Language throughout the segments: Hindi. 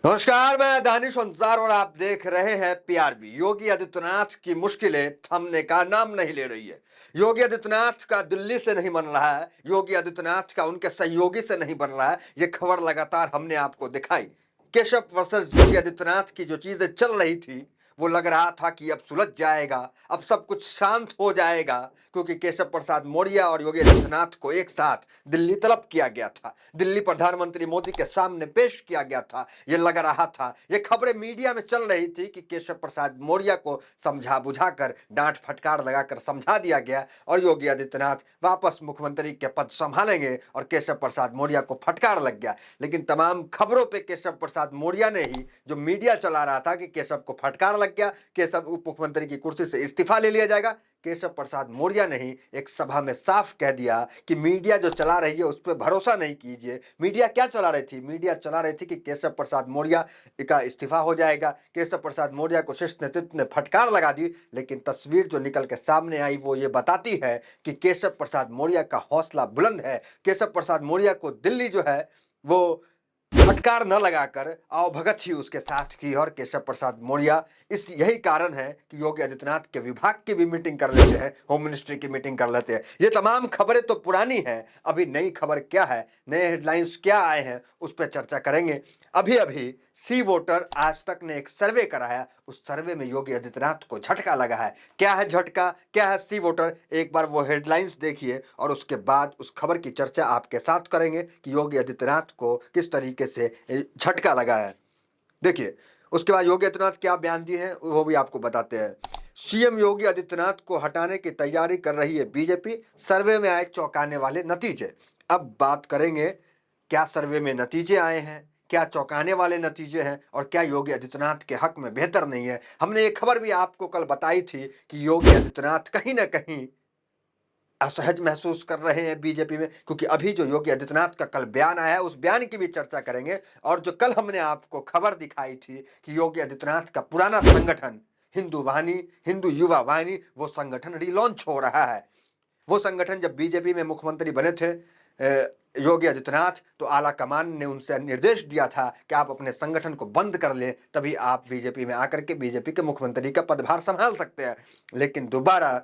नमस्कार, मैं दानिश अंसार और आप देख रहे हैं पीआरबी। योगी आदित्यनाथ की मुश्किलें थमने का नाम नहीं ले रही है। योगी आदित्यनाथ का दिल्ली से नहीं बन रहा है, योगी आदित्यनाथ का उनके सहयोगी से नहीं बन रहा है। ये खबर लगातार हमने आपको दिखाई। केशव वर्सेस योगी आदित्यनाथ की जो चीजें चल रही थी, वो लग रहा था कि अब सुलझ जाएगा, अब सब कुछ शांत हो जाएगा, क्योंकि केशव प्रसाद मौर्य और योगी आदित्यनाथ को एक साथ दिल्ली तलब किया गया था, दिल्ली प्रधानमंत्री मोदी के सामने पेश किया गया था। ये लग रहा था, ये खबरें मीडिया में चल रही थी कि केशव प्रसाद मौर्य को समझा बुझाकर, डांट फटकार लगाकर समझा दिया गया और योगी आदित्यनाथ वापस मुख्यमंत्री के पद संभालेंगे और केशव प्रसाद मौर्य को फटकार लग गया। लेकिन तमाम खबरों पे केशव प्रसाद मौर्य ने ही, जो मीडिया चला रहा था कि केशव को फटकार लग गया, केशव उप मुख्यमंत्री की कुर्सी से इस्तीफा ले लिया जाएगा, केशव प्रसाद मौर्य ने ही एक सभा में साफ कह दिया कि मीडिया जो चला रही है उस पर भरोसा नहीं कीजिए। मीडिया क्या चला रही थी? मीडिया चला रही थी कि केशव प्रसाद मौर्य का इस्तीफा हो जाएगा, केशव प्रसाद मौर्य को शीर्ष नेतृत्व ने फटकार लगा दी। लेकिन तस्वीर जो निकल के सामने आई वो ये बताती है कि केशव प्रसाद मौर्य का हौसला बुलंद है। केशव प्रसाद मौर्य को दिल्ली जो है वो फटकार न लगाकर आवभगत ही उसके साथ की। और केशव प्रसाद मौर्य, इस यही कारण है कि योगी आदित्यनाथ के विभाग की भी मीटिंग कर लेते हैं, होम मिनिस्ट्री की मीटिंग कर लेते हैं। ये तमाम खबरें तो पुरानी हैं, अभी नई खबर क्या है, नए हेडलाइंस क्या आए हैं, उस पर चर्चा करेंगे। अभी अभी सी वोटर आज तक ने एक सर्वे कराया, उस सर्वे में योगी आदित्यनाथ को झटका लगा है। क्या है झटका, क्या है सी वोटर? एक बार वो हेडलाइंस देखिए और उसके बाद उस खबर की चर्चा आपके साथ करेंगे कि योगी आदित्यनाथ को किस तरीके से झटका लगा है। देखिए, उसके बाद योगी आदित्यनाथ क्या बयान दिए हैं वो भी आपको बताते हैं। सीएम योगी आदित्यनाथ को हटाने की तैयारी कर रही है बीजेपी, सर्वे में आए चौंकाने वाले नतीजे। अब बात करेंगे क्या सर्वे में नतीजे आए हैं, क्या चौंकाने वाले नतीजे हैं और क्या योगी आदित्यनाथ के हक में बेहतर नहीं है। हमने ये खबर भी आपको कल बताई थी कि योगी आदित्यनाथ कहीं ना कहीं असहज महसूस कर रहे हैं बीजेपी में, क्योंकि अभी जो योगी आदित्यनाथ का कल बयान आया है उस बयान की भी चर्चा करेंगे। और जो कल हमने आपको खबर दिखाई थी कि योगी आदित्यनाथ का पुराना संगठन हिंदू वाहिनी, हिंदू युवा वाहिनी, वो संगठन रिलॉन्च हो रहा है। वो संगठन जब बीजेपी में मुख्यमंत्री बने थे योगी आदित्यनाथ, तो आला कमान ने उनसे निर्देश दिया था कि आप अपने संगठन को बंद कर लें, तभी आप बीजेपी में आकर के बीजेपी के मुख्यमंत्री का पदभार संभाल सकते हैं। लेकिन दोबारा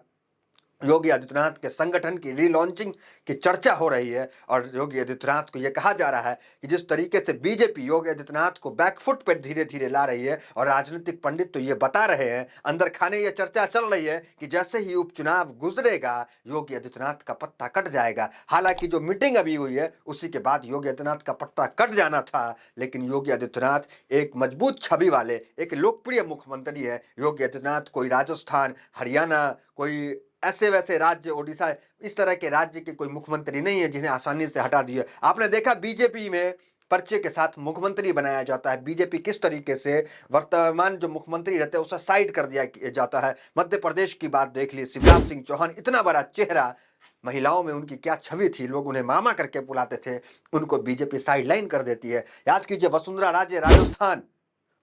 योगी आदित्यनाथ के संगठन की रीलॉन्चिंग की चर्चा हो रही है और योगी आदित्यनाथ को यह कहा जा रहा है कि जिस तरीके से बीजेपी योगी आदित्यनाथ को बैकफुट पर धीरे धीरे ला रही है, और राजनीतिक पंडित तो ये बता रहे हैं, अंदर खाने ये चर्चा चल रही है कि जैसे ही उपचुनाव गुजरेगा योगी आदित्यनाथ का पत्ता कट जाएगा। हालांकि जो मीटिंग अभी हुई है उसी के बाद योगी आदित्यनाथ का पत्ता कट जाना था, लेकिन योगी आदित्यनाथ एक मजबूत छवि वाले, एक लोकप्रिय मुख्यमंत्री है। योगी आदित्यनाथ कोई राजस्थान, हरियाणा, कोई ऐसे वैसे राज्य, ओडिशा, इस तरह के राज्य के कोई मुख्यमंत्री नहीं है जिन्हें आसानी से हटा दिया। आपने देखा बीजेपी में पर्चे के साथ मुख्यमंत्री बनाया जाता है, बीजेपी किस तरीके से वर्तमान जो मुख्यमंत्री रहते हैं उसे साइड कर दिया जाता है। मध्य प्रदेश की बात देख ली, शिवराज सिंह चौहान इतना बड़ा चेहरा, महिलाओं में उनकी क्या छवि थी, लोग उन्हें मामा करके बुलाते थे, उनको बीजेपी साइडलाइन कर देती है। याद कीजिए वसुंधरा राजे राजस्थान,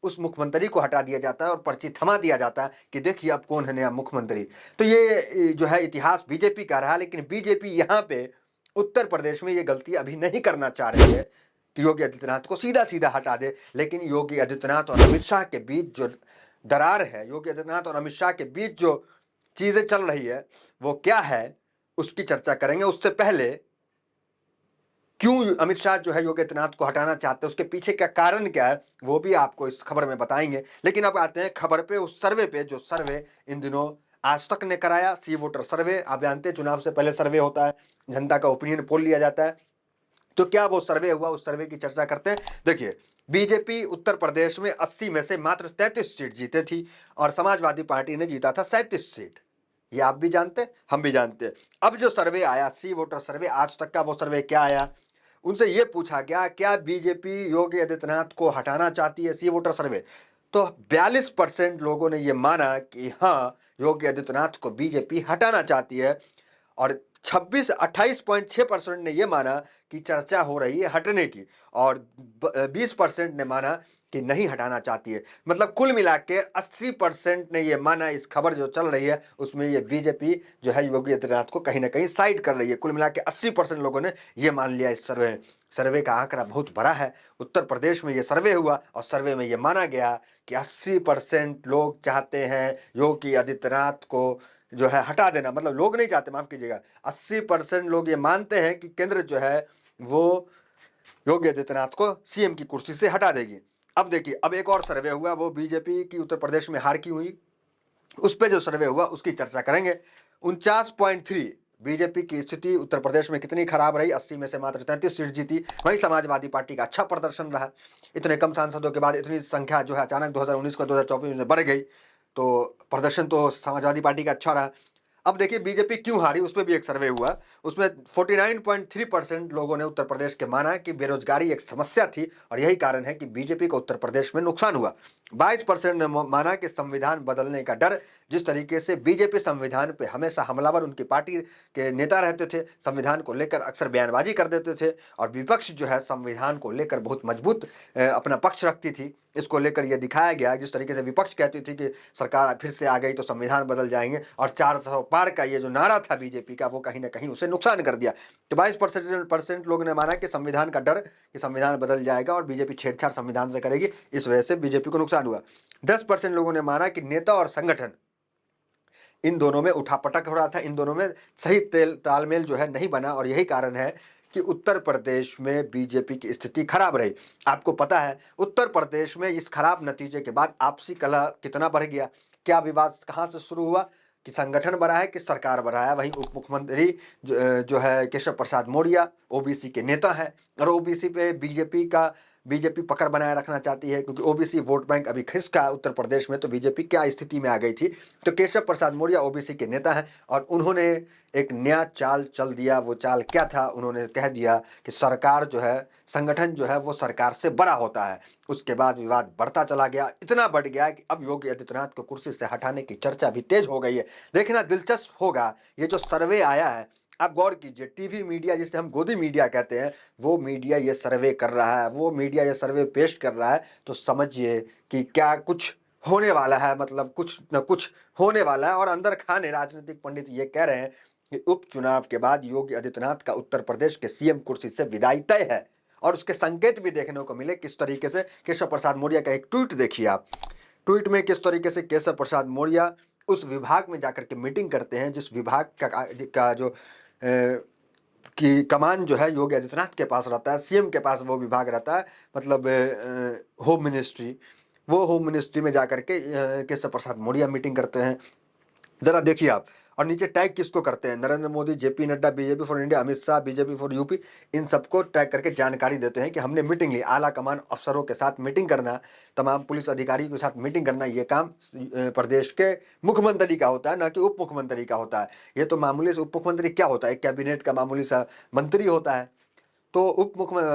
उस मुख्यमंत्री को हटा दिया जाता है और पर्ची थमा दिया जाता है कि देखिए अब कौन है नया मुख्यमंत्री। तो ये जो है इतिहास बीजेपी का रहा। लेकिन बीजेपी यहाँ पे उत्तर प्रदेश में ये गलती अभी नहीं करना चाह रही है कि योगी आदित्यनाथ को सीधा सीधा हटा दे। लेकिन योगी आदित्यनाथ और अमित शाह के बीच जो दरार है, योगी आदित्यनाथ और अमित शाह के बीच जो चीजें चल रही है वो क्या है, उसकी चर्चा करेंगे। उससे पहले क्यों अमित शाह जो है योगी आदित्यनाथ को हटाना चाहते हैं, उसके पीछे का कारण क्या है, वो भी आपको इस खबर में बताएंगे। लेकिन अब आते हैं खबर पे, उस सर्वे पे जो सर्वे इन दिनों आज तक ने कराया, सी वोटर सर्वे। आप जानते हैं चुनाव से पहले सर्वे होता है, जनता का ओपिनियन पोल लिया जाता है। तो क्या वो सर्वे हुआ, उस सर्वे की चर्चा करते हैं। देखिए, बीजेपी उत्तर प्रदेश में 80 में से मात्र 33 सीट जीते थी और समाजवादी पार्टी ने जीता था 37 सीट। ये आप भी जानते, हम भी जानते। अब जो सर्वे आया, सी वोटर सर्वे, आज तक का वो सर्वे क्या आया, उनसे ये पूछा गया क्या बीजेपी योगी आदित्यनाथ को हटाना चाहती है, सी वोटर सर्वे। तो 42% लोगों ने ये माना कि हाँ, योगी आदित्यनाथ को बीजेपी हटाना चाहती है। और 28.6% ने यह माना कि चर्चा हो रही है हटने की, और 20% ने माना कि नहीं हटाना चाहती है। मतलब कुल मिला के 80% ने यह माना, इस खबर जो चल रही है उसमें ये बीजेपी जो है योगी आदित्यनाथ को कहीं ना कहीं साइड कर रही है। कुल मिला के 80% लोगों ने यह मान लिया। इस सर्वे का आंकड़ा बहुत बड़ा है। उत्तर प्रदेश में यह सर्वे हुआ और सर्वे में यह माना गया कि 80% लोग चाहते हैं योगी आदित्यनाथ को जो है हटा देना। मतलब लोग नहीं चाहते, माफ कीजिएगा, 80% लोग ये मानते हैं कि केंद्र जो है वो योगी आदित्यनाथ को सीएम की कुर्सी से हटा देगी। अब देखिए, अब एक और सर्वे हुआ, वो बीजेपी की उत्तर प्रदेश में हार की हुई, उस पर जो सर्वे हुआ उसकी चर्चा करेंगे। 49.3 बीजेपी की स्थिति उत्तर प्रदेश में कितनी खराब रही, 80 में से मात्र 33 सीट जीती। वहीं समाजवादी पार्टी का अच्छा प्रदर्शन रहा। इतने कम सांसदों के बाद इतनी संख्या जो है अचानक 2019 को 2024 में बढ़ गई, तो प्रदर्शन तो समाजवादी पार्टी का अच्छा रहा। अब देखिए बीजेपी क्यों हारी, उस पर भी एक सर्वे हुआ। उसमें 49.3% लोगों ने उत्तर प्रदेश के माना कि बेरोजगारी एक समस्या थी और यही कारण है कि बीजेपी को उत्तर प्रदेश में नुकसान हुआ। 22% ने माना कि संविधान बदलने का डर, जिस तरीके से बीजेपी संविधान पे हमेशा हमलावर उनकी पार्टी के नेता रहते थे, संविधान को लेकर अक्सर बयानबाजी कर देते थे, और विपक्ष जो है संविधान को लेकर बहुत मजबूत अपना पक्ष रखती थी। इसको लेकर यह दिखाया गया, जिस तरीके से विपक्ष कहती थी कि सरकार फिर से आ गई तो संविधान बदल जाएंगे, और 400 पार का ये जो नारा था बीजेपी का, वो कहीं ना कहीं उसे नुकसान कर दिया। तो 22% लोगों ने माना कि संविधान का डर कि संविधान बदल जाएगा और बीजेपी छेड़छाड़ संविधान से करेगी, इस वजह से बीजेपी को नुकसान हुआ। 10% लोगों ने माना कि नेता और संगठन, इन दोनों में उठापटक हो रहा था, इन दोनों में सही तालमेल जो है नहीं बना, और यही कारण है कि उत्तर प्रदेश में बीजेपी की स्थिति खराब रही। आपको पता है उत्तर प्रदेश में इस खराब नतीजे के बाद आपसी कलह कितना बढ़ गया। क्या विवाद कहाँ से शुरू हुआ कि संगठन बढ़ा है कि सरकार बढ़ा है। वहीं उप मुख्यमंत्री जो है केशव प्रसाद मौर्य ओबीसी के नेता हैं, और ओबीसी पे बीजेपी पकड़ बनाए रखना चाहती है, क्योंकि ओबीसी वोट बैंक अभी खिसका है उत्तर प्रदेश में। तो बीजेपी क्या स्थिति में आ गई थी। तो केशव प्रसाद मौर्य ओबीसी के नेता हैं और उन्होंने एक नया चाल चल दिया। वो चाल क्या था, उन्होंने कह दिया कि सरकार जो है, संगठन जो है वो सरकार से बड़ा होता है। उसके बाद विवाद बढ़ता चला गया, इतना बढ़ गया कि अब योगी आदित्यनाथ को कुर्सी से हटाने की चर्चा भी तेज हो गई है। देखना दिलचस्प होगा ये जो सर्वे आया है, आप गौर कीजिए, टीवी मीडिया जिसे हम गोदी मीडिया कहते हैं, वो मीडिया ये सर्वे कर रहा है, वो मीडिया ये सर्वे पेश कर रहा है। तो समझिए कि क्या कुछ होने वाला है, मतलब कुछ न कुछ होने वाला है। और अंदर खाने राजनीतिक पंडित ये कह रहे हैं कि उपचुनाव के बाद योगी आदित्यनाथ का उत्तर प्रदेश के सीएम कुर्सी से विदाई तय है, और उसके संकेत भी देखने को मिले किस तरीके से। केशव प्रसाद मौर्य का एक ट्वीट देखिए आप, ट्वीट में किस तरीके से केशव प्रसाद मौर्य उस विभाग में जाकर के मीटिंग करते हैं जिस विभाग का जो कि कमान जो है योगी आदित्यनाथ के पास रहता है, सीएम के पास वो विभाग रहता है, मतलब होम मिनिस्ट्री। वो होम मिनिस्ट्री में जाकर के केशव प्रसाद मौर्य मीटिंग करते हैं। जरा देखिए आप, और नीचे टैग किसको करते हैं, Narendra Modi, JP Nadda BJP for India, Amit Shah BJP for UP, इन सबको टैग करके जानकारी देते हैं कि हमने मीटिंग ली। आला कमान अफसरों के साथ मीटिंग करना, तमाम पुलिस अधिकारियों के साथ मीटिंग करना, ये काम प्रदेश के मुख्यमंत्री का होता है, ना कि उप मुख्यमंत्री का होता है। ये तो मामूली से उप मुख्यमंत्री क्या होता है, कैबिनेट का मामूली सा मंत्री होता है। तो उप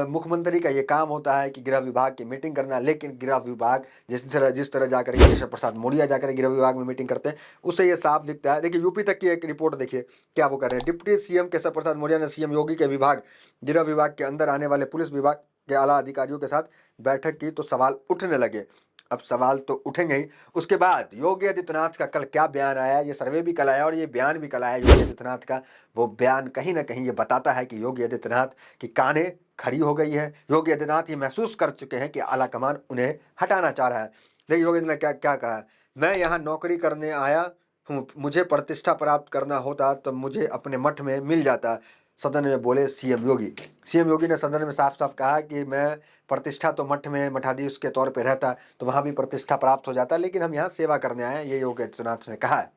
मुख्यमंत्री का ये काम होता है कि गृह विभाग की मीटिंग करना। लेकिन गृह विभाग जिस तरह जाकर केशव प्रसाद मौर्य जाकर गृह विभाग में मीटिंग करते हैं, उससे ये साफ दिखता है। देखिए यूपी तक की एक रिपोर्ट देखिए क्या वो कर रहे हैं। डिप्टी सीएम केशव प्रसाद मौर्य ने सीएम योगी के विभाग गृह विभाग के अंदर आने वाले पुलिस विभाग के आला अधिकारियों के साथ बैठक की, तो सवाल उठने लगे। अब सवाल तो उठेंगे ही। उसके बाद योगी आदित्यनाथ का कल क्या बयान आया, ये सर्वे भी कल आया और ये बयान भी कल आया योगी आदित्यनाथ का। वो बयान कहीं ना कहीं ये बताता है कि योगी आदित्यनाथ की कानें खड़ी हो गई है। योगी आदित्यनाथ ये महसूस कर चुके हैं कि आला कमान उन्हें हटाना चाह रहा है। देखिए योगी आदित्यनाथ क्या क्या कहा, मैं यहाँ नौकरी करने आया हूँ, मुझे प्रतिष्ठा प्राप्त करना होता तो मुझे अपने मठ में मिल जाता, सदन में बोले सीएम योगी। सीएम योगी ने सदन में साफ साफ कहा कि मैं प्रतिष्ठा तो मठ में मठाधीश के तौर पे रहता तो वहाँ भी प्रतिष्ठा प्राप्त हो जाता, लेकिन हम यहाँ सेवा करने आए हैं, ये योगी आदित्यनाथ ने कहा है।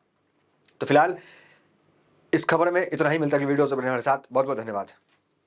तो फिलहाल इस खबर में इतना ही, मिलता है वीडियो से बने हमारे साथ। बहुत बहुत धन्यवाद।